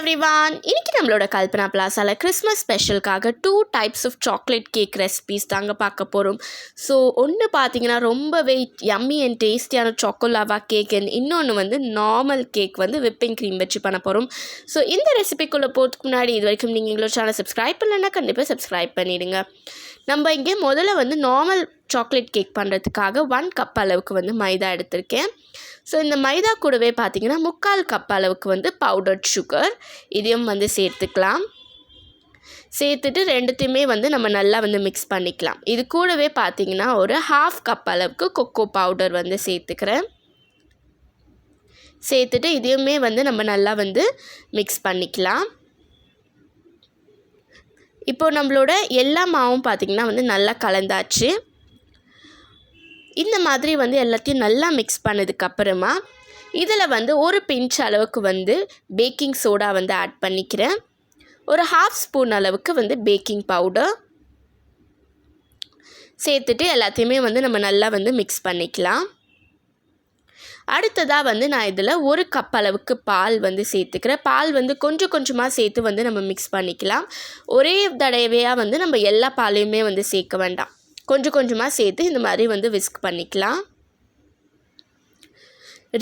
everyone, இன்னைக்கு நம்மளோட கல்பனா பிளாசால கிறிஸ்மஸ் ஸ்பெஷலுக்காக 2 types of chocolate cake recipes தாங்க பார்க்க போகிறோம். ஸோ ஒன்று பார்த்தீங்கன்னா ரொம்பவே யம்மி அண்ட் டேஸ்டியான சாக்கோலாவா கேக், அண்ட் இன்னொன்று வந்து நார்மல் கேக் வந்து விப்பிங் க்ரீம் வச்சு பண்ண போகிறோம். ஸோ இந்த ரெசிபிக்குள்ளே போகிறதுக்கு முன்னாடி இது வரைக்கும் நீங்கள் எங்களோட சேனல் சப்ஸ்கிரைப் பண்ணலைன்னா கண்டிப்பாக சப்ஸ்கிரைப் பண்ணிவிடுங்க. நம்ம இங்கே முதல்ல வந்து நார்மல் சாக்லேட் கேக் பண்ணுறதுக்காக 1 கப் அளவுக்கு வந்து மைதா எடுத்திருக்கேன். ஸோ இந்த மைதா கூடவே பார்த்திங்கன்னா 3/4 கப் அளவுக்கு வந்து பவுடர்ட் சுகர் இதையும் வந்து சேர்த்துக்கலாம். சேர்த்துட்டு ரெண்டுத்தையுமே வந்து நம்ம நல்லா வந்து மிக்ஸ் பண்ணிக்கலாம். இது கூடவே பார்த்திங்கன்னா ஒரு 1/2 கப் அளவுக்கு கொக்கோ பவுடர் வந்து சேர்த்துக்கிறேன். சேர்த்துட்டு இதையுமே வந்து நம்ம நல்லா வந்து மிக்ஸ் பண்ணிக்கலாம். இப்போ நம்மளோட எல்லா மாவும் பார்த்திங்கன்னா வந்து நல்லா கலந்தாச்சு. இந்த மாதிரி வந்து எல்லாத்தையும் நல்லா மிக்ஸ் பண்ணதுக்கப்புறமா இதில் வந்து ஒரு பிஞ்ச் அளவுக்கு வந்து பேக்கிங் சோடா வந்து ஆட் பண்ணிக்கிறேன். ஒரு 1/2 ஸ்பூன் அளவுக்கு வந்து பேக்கிங் பவுடர் சேர்த்துட்டு எல்லாத்தையுமே வந்து நம்ம நல்லா வந்து மிக்ஸ் பண்ணிக்கலாம். அடுத்ததாக வந்து நான் இதில் 1 கப் அளவுக்கு பால் வந்து சேர்த்துக்கிறேன். பால் வந்து கொஞ்சம் கொஞ்சமாக சேர்த்து வந்து நம்ம மிக்ஸ் பண்ணிக்கலாம். ஒரே தடவையாக வந்து நம்ம எல்லா பாலையுமே வந்து சேர்க்க வேண்டாம். கொஞ்சம் கொஞ்சமாக சேர்த்து இந்த மாதிரி வந்து விஸ்க் பண்ணிக்கலாம்.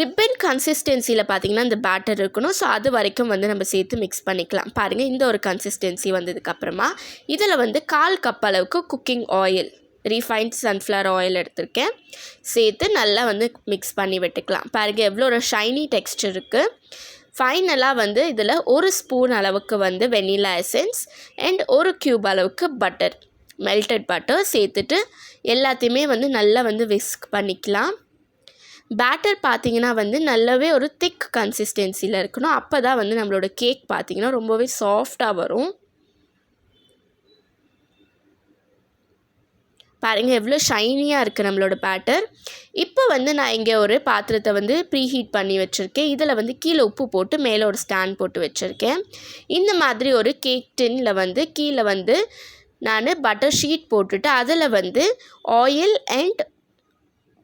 ரிப்பன் கன்சிஸ்டன்சியில் பார்த்திங்கன்னா இந்த பேட்டர் இருக்கணும். ஸோ அது வரைக்கும் வந்து நம்ம சேர்த்து மிக்ஸ் பண்ணிக்கலாம். பாருங்கள், இந்த ஒரு கன்சிஸ்டன்சி வந்ததுக்கப்புறமா இதில் வந்து 1/4 கப் அளவுக்கு cooking oil, refined sunflower oil எடுத்திருக்கேன். சேர்த்து நல்லா வந்து மிக்ஸ் பண்ணி விட்டுக்கலாம். பாருங்கள் எவ்வளோ ஒரு ஷைனி டெக்ஸ்டர் இருக்குது. ஃபைனலாக வந்து இதில் 1 ஸ்பூன் அளவுக்கு வந்து வெனிலா எசன்ஸ் அண்ட் 1 க்யூப் அளவுக்கு பட்டர், மெல்டட் பட்டர் சேர்த்துட்டு எல்லாத்தையுமே வந்து நல்லா வந்து விஸ்க் பண்ணிக்கலாம். பேட்டர் பார்த்திங்கன்னா வந்து நல்லாவே ஒரு திக் கன்சிஸ்டன்சியில் இருக்கணும். அப்போ தான் வந்து நம்மளோட கேக் பார்த்திங்கன்னா ரொம்பவே சாஃப்டாக வரும். பாருங்கள் எவ்வளோ ஷைனியாக இருக்குது நம்மளோட பேட்டர். இப்போ வந்து நான் இங்கே ஒரு பாத்திரத்தை வந்து ப்ரீஹீட் பண்ணி வச்சுருக்கேன். இதில் வந்து கீழே உப்பு போட்டு மேலே ஒரு ஸ்டாண்ட் போட்டு வச்சுருக்கேன். இந்த மாதிரி ஒரு கேக் டின்னில் வந்து கீழே வந்து நான் பட்டர் ஷீட் போட்டுட்டு அதில் வந்து ஆயில் அண்ட்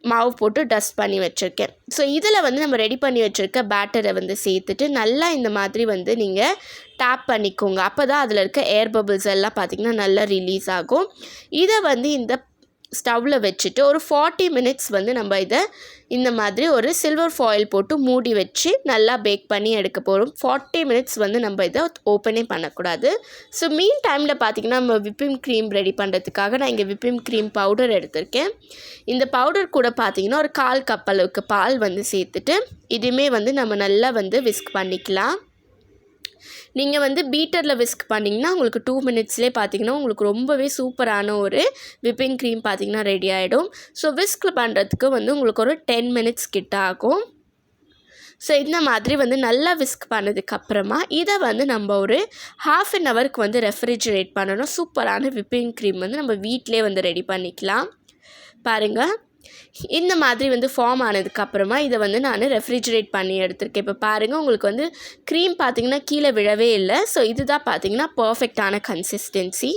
மாவு போட்டு டஸ்ட் பண்ணி வச்சுருக்கேன். ஸோ இதில் வந்து நம்ம ரெடி பண்ணி வச்சுருக்க பேட்டரை வந்து சேர்த்துட்டு நல்லா இந்த மாதிரி வந்து நீங்கள் டேப் பண்ணிக்கோங்க. அப்போ தான் அதில் இருக்க ஏர் பபிள்ஸ் எல்லாம் பார்த்திங்கன்னா நல்லா ரிலீஸ் ஆகும். இதை வந்து இந்த ஸ்டவ்வில் வச்சுட்டு ஒரு 40 மினிட்ஸ் வந்து நம்ம இதை இந்த மாதிரி ஒரு சில்வர் ஃபாயில் போட்டு மூடி வச்சு நல்லா பேக் பண்ணி எடுக்க போகிறோம். 40 மினிட்ஸ் வந்து நம்ம இதை ஓப்பனே பண்ணக்கூடாது. ஸோ மீன் டைமில் பார்த்திங்கன்னா நம்ம விப்பிங் க்ரீம் ரெடி பண்ணுறதுக்காக நான் இங்கே விப்பிங் க்ரீம் பவுடர் எடுத்திருக்கேன். இந்த பவுடர் கூட பார்த்திங்கன்னா ஒரு 1/4 கப் அளவுக்கு பால் வந்து சேர்த்துட்டு இதுவுமே வந்து நம்ம நல்லா வந்து விஸ்க் பண்ணிக்கலாம். நீங்கள் வந்து பீட்டரில் விஸ்க் பண்ணிங்கன்னா உங்களுக்கு 2 மினிட்ஸ்லேயே பார்த்திங்கன்னா உங்களுக்கு ரொம்பவே சூப்பரான ஒரு விப்பிங் க்ரீம் பார்த்திங்கன்னா ரெடி ஆகிடும். ஸோ விஸ்கில் பண்ணுறதுக்கு வந்து உங்களுக்கு ஒரு 10 மினிட்ஸ் கிட்ட ஆகும். ஸோ இந்த மாதிரி வந்து நல்லா விஸ்க் பண்ணதுக்கப்புறமா இதை வந்து நம்ம ஒரு 1/2 அன் ஹவருக்கு வந்து ரெஃப்ரிஜரேட் பண்ணணும். சூப்பரான விப்பிங் க்ரீம் வந்து நம்ம வீட்டிலே வந்து ரெடி பண்ணிக்கலாம். பாருங்கள், இந்த மாதிரி வந்து ஃபார்ம் ஆனதுக்கப்புறமா இதை வந்து நான் ரெஃப்ரிஜரேட் பண்ணி எடுத்திருக்கேன். இப்போ பாருங்கள் உங்களுக்கு வந்து க்ரீம் பார்த்திங்கன்னா கீழே விழவே இல்லை. ஸோ இதுதான் பார்த்திங்கன்னா பர்ஃபெக்டான கன்சிஸ்டன்சி.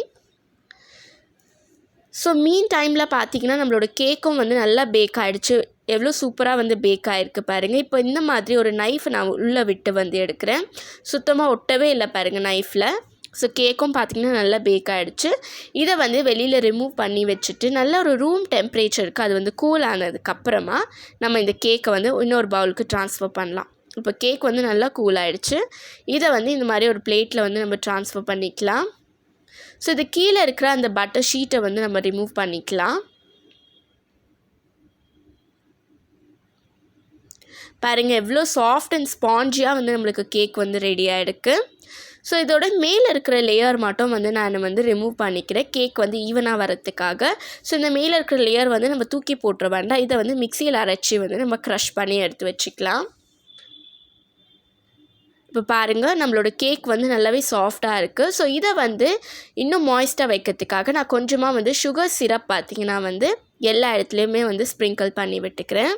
ஸோ மீன் டைமில் பார்த்திங்கன்னா நம்மளோட கேக்கும் வந்து நல்லா பேக் ஆகிடுச்சு. எவ்வளோ சூப்பராக வந்து பேக் ஆகிருக்கு பாருங்கள். இப்போ இந்த மாதிரி ஒரு நைஃப் நான் உள்ளே விட்டு வந்து எடுக்கிறேன். சுத்தமாக ஒட்டவே இல்லை பாருங்கள் நைஃப்பில். ஸோ கேக்கும் பார்த்திங்கன்னா நல்லா பேக் ஆகிடுச்சு. இதை வந்து வெளியில் ரிமூவ் பண்ணி வச்சுட்டு நல்ல ஒரு ரூம் டெம்பரேச்சருக்கு அது வந்து கூல் ஆனதுக்கப்புறமா நம்ம இந்த கேக்கை வந்து இன்னொரு பவுலுக்கு ட்ரான்ஸ்ஃபர் பண்ணலாம். இப்போ கேக் வந்து நல்லா கூல் ஆகிடுச்சு. இதை வந்து இந்த மாதிரி ஒரு பிளேட்டில் வந்து நம்ம ட்ரான்ஸ்ஃபர் பண்ணிக்கலாம். ஸோ இது கீழே இருக்கிற அந்த பட்டர் ஷீட்டை வந்து நம்ம ரிமூவ் பண்ணிக்கலாம். பாருங்கள் எவ்வளோ சாஃப்ட் அண்ட் ஸ்பாஞ்சியாக வந்து நம்மளுக்கு கேக் வந்து ரெடி ஆகிடுக்கு. ஸோ இதோட மேலே இருக்கிற லேயர் மட்டும் வந்து நான் வந்து ரிமூவ் பண்ணிக்கிறேன், கேக் வந்து ஈவனாக வரத்துக்காக. ஸோ இந்த மேலே இருக்கிற லேயர் வந்து நம்ம தூக்கி போட்டுற வேண்டாம். இதை வந்து மிக்சியில் அரைச்சி வந்து நம்ம க்ரஷ் பண்ணி எடுத்து வச்சுக்கலாம். இப்போ பாருங்கள் நம்மளோட கேக் வந்து நல்லாவே சாஃப்டாக இருக்குது. ஸோ இதை வந்து இன்னும் மாய்ஸ்ட்டாக வைக்கிறதுக்காக நான் கொஞ்சமாக வந்து சுகர் சிரப் பார்த்திங்கன்னா வந்து எல்லா இடத்துலையுமே வந்து ஸ்ப்ரிங்கிள் பண்ணி விட்டுக்கிறேன்.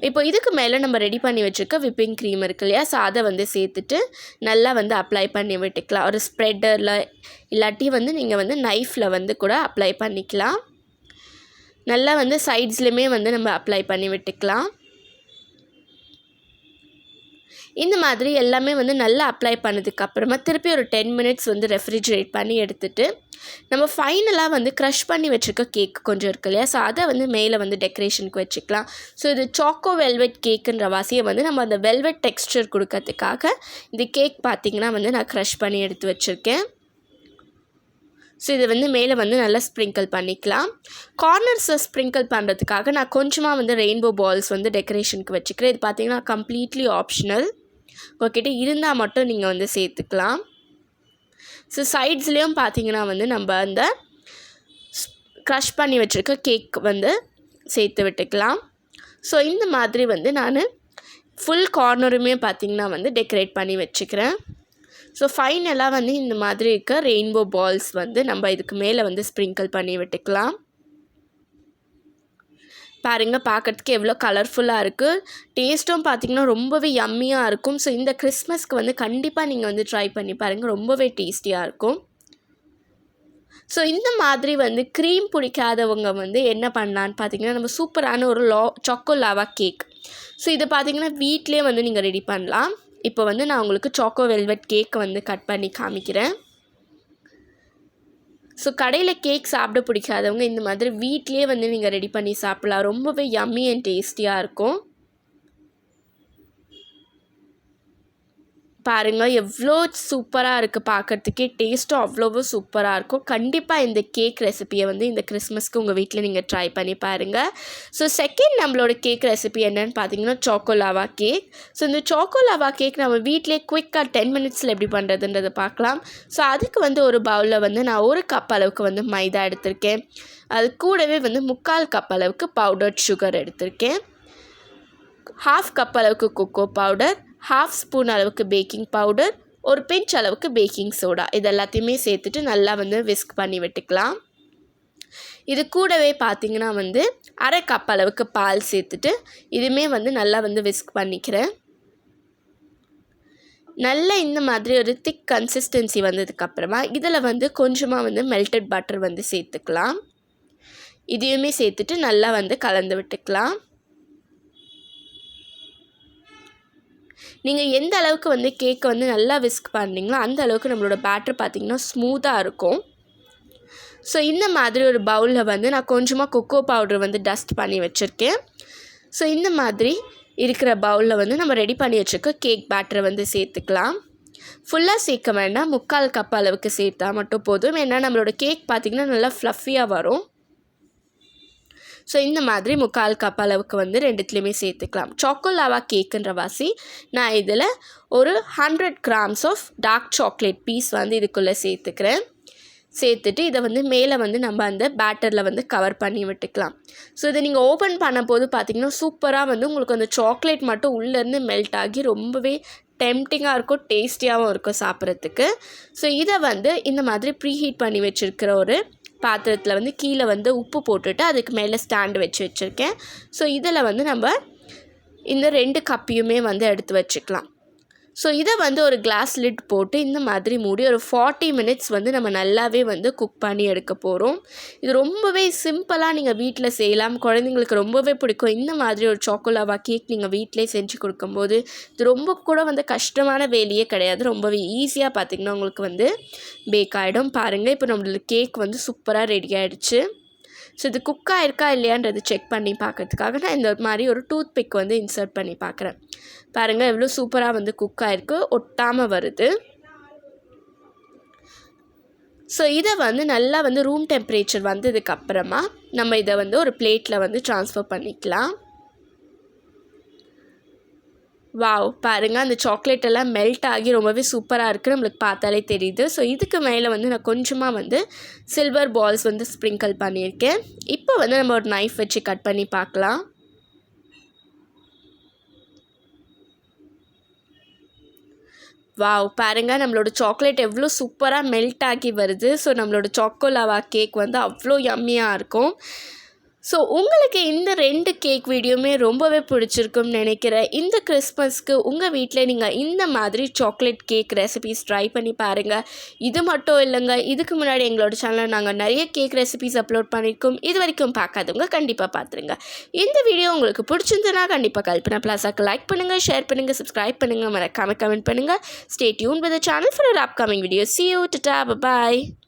இப்போ இதுக்கு மேலே நம்ம ரெடி பண்ணி வச்சுருக்க விப்பிங் க்ரீம் இருக்கு இல்லையா, ஸோ அதை வந்து சேர்த்துட்டு நல்லா வந்து அப்ளை பண்ணி விட்டுக்கலாம். ஒரு ஸ்ப்ரெட்டரில் இல்லாட்டி வந்து நீங்கள் வந்து நைஃப்பில் வந்து கூட அப்ளை பண்ணிக்கலாம். நல்லா வந்து சைட்ஸ்லேயுமே வந்து நம்ம அப்ளை பண்ணி விட்டுக்கலாம். இந்த மாதிரி எல்லாமே வந்து நல்லா அப்ளை பண்ணதுக்கப்புறமா திருப்பி ஒரு 10 மினிட்ஸ் வந்து ரெஃப்ரிஜரேட் பண்ணி எடுத்துகிட்டு நம்ம ஃபைனலாக வந்து க்ரஷ் பண்ணி வச்சுருக்க கேக் கொஞ்சம் இருக்கு இல்லையா, ஸோ அதை வந்து மேலே வந்து டெக்கரேஷனுக்கு வச்சுக்கலாம். ஸோ இது சாக்கோ வெல்வெட் கேக்குன்ற வாசியை வந்து நம்ம அந்த வெல்வெட் டெக்ஸ்சர் கொடுக்கறதுக்காக இந்த கேக் பார்த்திங்கன்னா வந்து நான் க்ரஷ் பண்ணி எடுத்து வச்சுருக்கேன். ஸோ இதை வந்து மேலே வந்து நல்லா ஸ்ப்ரிங்கிள் பண்ணிக்கலாம். கார்னர்ஸை ஸ்ப்ரிங்கிள் பண்ணுறதுக்காக நான் கொஞ்சமாக வந்து ரெயின்போ பால்ஸ் வந்து டெக்கரேஷனுக்கு வச்சுக்கிறேன். இது பார்த்திங்கன்னா கம்ப்ளீட்லி ஆப்ஷனல், உங்கள்கிட்ட இருந்தால் மட்டும் நீங்கள் வந்து சேர்த்துக்கலாம். ஸோ சைட்ஸ்லேயும் பார்த்திங்கன்னா வந்து நம்ம அந்த க்ரஷ் பண்ணி வச்சுருக்க கேக் வந்து சேர்த்து விட்டுக்கலாம். ஸோ இந்த மாதிரி வந்து நான் ஃபுல் கார்னருமே பார்த்திங்கன்னா வந்து டெக்கரேட் பண்ணி வச்சுக்கிறேன். ஸோ ஃபைனலாக வந்து இந்த மாதிரி இருக்க ரெயின்போ பால்ஸ் வந்து நம்ம இதுக்கு மேலே வந்து ஸ்ப்ரிங்கிள் பண்ணி விட்டுக்கலாம். பாருங்கள், பார்க்குறதுக்கு எவ்வளோ கலர்ஃபுல்லாக இருக்குது. டேஸ்ட்டும் பார்த்திங்கன்னா ரொம்பவே யம்மியாக இருக்கும். ஸோ இந்த கிறிஸ்மஸ்க்கு வந்து கண்டிப்பாக நீங்கள் வந்து ட்ரை பண்ணி பாருங்கள், ரொம்பவே டேஸ்டியாக இருக்கும். ஸோ இந்த மாதிரி வந்து க்ரீம் பிடிக்காதவங்க வந்து என்ன பண்ணலான்னு பார்த்திங்கன்னா நம்ம சூப்பரான ஒரு சாக்கோ லாவா கேக். ஸோ இதை பார்த்திங்கன்னா வீட்டிலே வந்து நீங்கள் ரெடி பண்ணலாம். இப்போ வந்து நான் உங்களுக்கு சாக்கோ வெல்வெட் கேக் வந்து கட் பண்ணி காமிக்கிறேன். ஸோ கடையில் கேக் சாப்பிட பிடிக்காதவங்க இந்த மாதிரி வீட்லேயே வந்து நீங்கள் ரெடி பண்ணி சாப்பிட்லாம். ரொம்பவே யம்மி அண்ட் டேஸ்டியாக இருக்கும். பாருங்கள் எவ்வளோ சூப்பராக இருக்குது, பார்க்குறதுக்கே டேஸ்ட்டும் அவ்வளோவோ சூப்பராக இருக்கும். கண்டிப்பாக இந்த கேக் ரெசிப்பியை வந்து இந்த கிறிஸ்மஸ்க்கு உங்கள் வீட்டில் நீங்கள் ட்ரை பண்ணி பாருங்கள். ஸோ செகண்ட் நம்மளோட கேக் ரெசிபி என்னென்னு பார்த்தீங்கன்னா சாக்கோ லாவா கேக். ஸோ இந்த சாக்கோ லாவா கேக் நம்ம வீட்டிலே குயிக்காக 10 மினிட்ஸில் எப்படி பண்ணுறதுன்றதை பார்க்கலாம். ஸோ அதுக்கு வந்து ஒரு பவுலில் வந்து நான் 1 கப் அளவுக்கு வந்து மைதா எடுத்திருக்கேன். அது கூடவே வந்து 3/4 கப் அளவுக்கு பவுடர்ட் சுகர் எடுத்திருக்கேன். 1/2 கப் அளவுக்கு கொக்கோ பவுடர், 1/2 ஸ்பூன் அளவுக்கு பேக்கிங் பவுடர், ஒரு பிஞ்ச் அளவுக்கு பேக்கிங் சோடா, இது எல்லாத்தையுமே சேர்த்துட்டு நல்லா வந்து விஸ்க் பண்ணி விட்டுக்கலாம். இது கூடவே பார்த்திங்கன்னா வந்து 1/2 கப் அளவுக்கு பால் சேர்த்துட்டு இதுவுமே வந்து நல்லா வந்து விஸ்க் பண்ணிக்கிறேன். நல்லா இந்த மாதிரி ஒரு திக் கன்சிஸ்டன்சி வந்ததுக்கப்புறமா இதில் வந்து கொஞ்சமாக வந்து மெல்டட் பட்டர் வந்து சேர்த்துக்கலாம். இதையுமே சேர்த்துட்டு நல்லா வந்து கலந்து விட்டுக்கலாம். நீங்கள் எந்த அளவுக்கு வந்து கேக்கை வந்து நல்லா விஸ்க் பண்ணிங்களோ அந்த அளவுக்கு நம்மளோட பேட்டர் பார்த்திங்கன்னா ஸ்மூத்தாக இருக்கும். ஸோ இந்த மாதிரி ஒரு பவுலில் வந்து நான் கொஞ்சமாக கொக்கோ பவுடர் வந்து டஸ்ட் பண்ணி வச்சுருக்கேன். ஸோ இந்த மாதிரி இருக்கிற பவுலில் வந்து நம்ம ரெடி பண்ணி வச்சுருக்க கேக் பேட்டரை வந்து சேர்த்துக்கலாம். ஃபுல்லாக சேர்க்க வேண்டாம், 3/4 கப் அளவுக்கு சேர்த்தா மட்டும் போதும். ஏன்னா நம்மளோட கேக் பார்த்திங்கன்னா நல்லா ஃப்ளஃபியாக வரும். ஸோ இந்த மாதிரி 3/4 கப் அளவுக்கு வந்து ரெண்டுத்துலேயுமே சேர்த்துக்கலாம். சாக்கோ லாவா கேக்குன்ற வாசி நான் இதில் ஒரு 100 grams of dark chocolate piece வந்து இதுக்குள்ளே சேர்த்துக்கிறேன். சேர்த்துட்டு இதை வந்து மேலே வந்து நம்ம அந்த பேட்டரில் வந்து கவர் பண்ணி விட்டுக்கலாம். ஸோ இதை நீங்கள் ஓப்பன் பண்ணும்போது பார்த்திங்கன்னா சூப்பராக வந்து உங்களுக்கு அந்த சாக்லேட் மட்டும் உள்ளேருந்து மெல்ட் ஆகி ரொம்பவே டெம்டிங்காக இருக்கும், டேஸ்டியாகவும் இருக்கும் சாப்பிட்றதுக்கு. ஸோ இதை வந்து இந்த மாதிரி ப்ரீஹீட் பண்ணி வச்சுருக்கிற ஒரு பாத்திரத்தில் வந்து கீழே வந்து உப்பு போட்டுட்டு அதுக்கு மேலே ஸ்டாண்டு வச்சுருக்கேன். ஸோ இதில் வந்து நம்ம இந்த 2 கப்பையுமே வந்து எடுத்து வச்சுக்கலாம். ஸோ இதை வந்து ஒரு கிளாஸ் லிட் போட்டு இந்த மாதிரி மூடி ஒரு 40 மினிட்ஸ் வந்து நம்ம நல்லாவே வந்து குக் பண்ணி எடுக்க போகிறோம். இது ரொம்பவே சிம்பிளாக நீங்கள் வீட்டில் செய்யலாம், குழந்தைங்களுக்கு ரொம்பவே பிடிக்கும். இந்த மாதிரி ஒரு சாக்கோ லாவா கேக் நீங்கள் வீட்டிலே செஞ்சு கொடுக்கும்போது இது ரொம்ப கூட வந்து கஷ்டமான வேலையே கிடையாது, ரொம்பவே ஈஸியாக பார்த்திங்கன்னா உங்களுக்கு வந்து பேக் ஆகிடும். பாருங்கள், இப்போ நம்மளுக்கு கேக் வந்து சூப்பராக ரெடி ஆகிடுச்சு. ஸோ இது குக் ஆகிருக்கா இல்லையான்றது செக் பண்ணி பார்க்கறதுக்காக நான் இந்த மாதிரி ஒரு டூத் பிக் வந்து இன்சர்ட் பண்ணி பார்க்குறேன். பாருங்கள் எவ்வளோ சூப்பராக வந்து குக் ஆகிருக்கு, ஒட்டாமல் வருது. ஸோ இதை வந்து நல்லா வந்து ரூம் டெம்பரேச்சர் வந்ததுக்கப்புறமா நம்ம இதை வந்து ஒரு பிளேட்டில் வந்து ட்ரான்ஸ்ஃபர் பண்ணிக்கலாம். வாவ், பாருங்கள் அந்த சாக்லேட் எல்லாம் மெல்ட் ஆகி ரொம்பவே சூப்பராக இருக்குது, நம்மளுக்கு பார்த்தாலே தெரியுது. ஸோ இதுக்கு மேலே வந்து நான் கொஞ்சமாக வந்து சில்வர் பால்ஸ் வந்து ஸ்ப்ரிங்கிள் பண்ணியிருக்கேன். இப்போ வந்து நம்ம ஒரு நைஃப் வச்சு கட் பண்ணி பார்க்கலாம். வாவ், பாருங்கள் நம்மளோட சாக்லேட் எவ்வளோ சூப்பராக மெல்ட் ஆகி வருது. ஸோ நம்மளோட சாக்கோ லாவா கேக் வந்து அவ்வளோ யம்மியாக இருக்கும். ஸோ உங்களுக்கு இந்த 2 கேக் வீடியோவுமே ரொம்பவே பிடிச்சிருக்கும்னு நினைக்கிறேன். இந்த கிறிஸ்மஸ்க்கு உங்கள் வீட்டில் நீங்கள் இந்த மாதிரி சாக்லேட் கேக் ரெசிபீஸ் ட்ரை பண்ணி பாருங்கள். இது மட்டும் இல்லைங்க, இதுக்கு முன்னாடி எங்களோட சேனலில் நாங்கள் நிறைய கேக் ரெசிபீஸ் அப்லோட் பண்ணியிருக்கோம். இது வரைக்கும் பார்க்காதவங்க கண்டிப்பாக பார்த்துருங்க. இந்த வீடியோ உங்களுக்கு பிடிச்சிருந்ததுன்னா கண்டிப்பாக கல்பனா பிளாஸாக்கு லைக் பண்ணுங்கள், ஷேர் பண்ணுங்கள், சப்ஸ்கிரைப் பண்ணுங்கள், மறக்காம கமெண்ட் பண்ணுங்கள். Stay tune with the channel for upcoming video. See you, tata, bye bye.